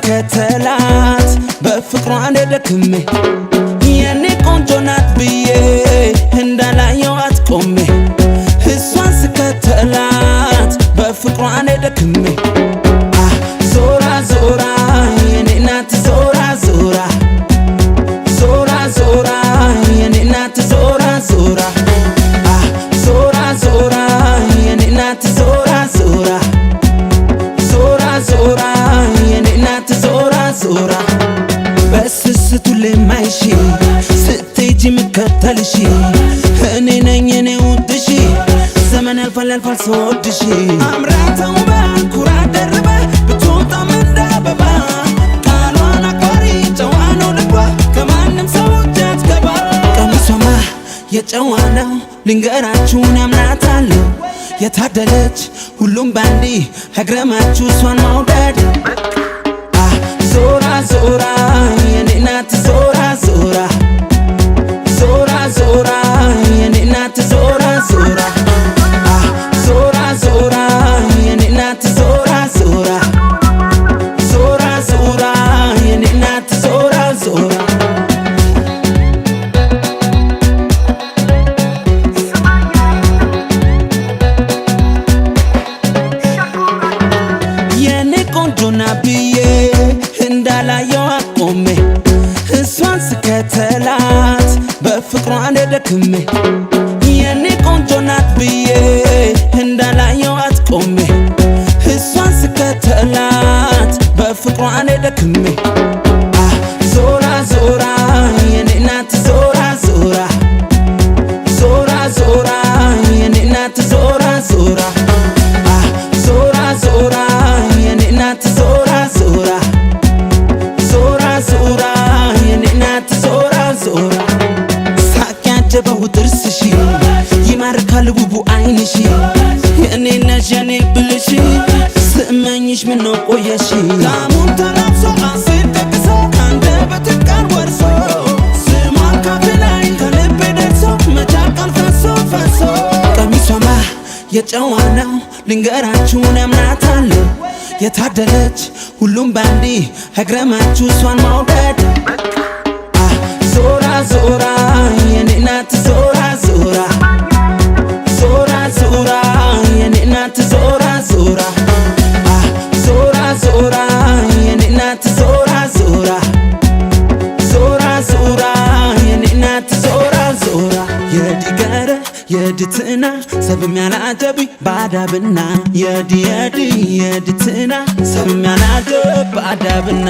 ከተላት በፍቅሯ እንደደክሜ የኔ ቆንጆ ናት ብዬ እንዳላየዋት ቆሜ እሷን ስከተላት በፍቅሯ እንደደክሜ ዞራ ዞራ የኔ ናት ዞራ ዞራ ዞራ ዞራ የኔ ናት ዞራ ዞራ ዞራ ዞራ የኔ ናት ዞራ ዞራ ዞራ ዞራ የኔ ናት ዞራ ዞራ በስስቱ ለማይሽ ስትሄጂ ምከተልሽ እኔ ነኝ እኔ ውድሽ ዘመን ያልፋል ያልፋል ስወድሽ አምራ ተውባ ኩራት ደርባ ብትወጣም እንደ አበባ ቃሏን አክባሪ ጨዋ ነው ልቧ ከማንም ሰው እጅ አትገባ ቀሚሷማ የጨዋ ነው ልንገራችሁን ያምናታለሁ የታደለች ሁሉም ባንዲ አይግረማችሁ እሷን መውደድ ዞራ ዞራ የኔ ናት ዞራ ዞራ ዞራ ዞራ የኔ ናት ዞራ ዞራ ዞራ ዞራ የኔ ናት ዞራ ዞራ ዞራ ዞራ የኔ ናት ዞራ ዞራ የኔ ቆንጆ ናት ብዬ እንዳላየዋት ቆሜ እሷን ስከተላት በፍቅሯ እንደደክሜ የኔ ቆንጆ ናት ብዬ እንዳላየዋት ቆሜ እሷን ስከተላት በፍቅሯ እንደደክሜ ዞራ ዞራ የኔ ናት ዞራ ዞራ ዞራ ዞራ የኔ ናት ዞራ ዞራ ዞራ ዞራ የኔ ናት ዞራ ዞራ ዞራ ዞራ የኔ ናት ዞራ ዞራ ሳቅ ያጀበው ጥርስሽ ይማርካል ውቡ አይንሽ የኔ ነሽ የኔ ብልሽ ስመኝሽ ምነው ቆየሽ ላሙን ተላብሶ አሴት ጠቅሶ ከአንደበት ቃል ወርሶ ስሟን ካፌ ላይ ከልቤ ደርሶ መቻል ቃል ፈሶ ፈሶ ቀሚሷማ የጨዋ ነው ልንገራችሁን ያምናታለሁ የታደለች ሁሉም ባንዲ አይግረማችሁ እሷን መውደድ ዞራ ዞራ የኔ ናት ዞራ ዞራ ዞራ ዞራ የኔ ናት ዞራ ዞራ ዞራ ዞራ የኔ ናት ዞራ ዞራ ዞራ ዞራ የኔ ናት ዞራ ዞራ የዲገረ የድትና ሰብም ያላጀብ ባዳብና የዲ የድትና ሰብም ያላጀብ ባዳብና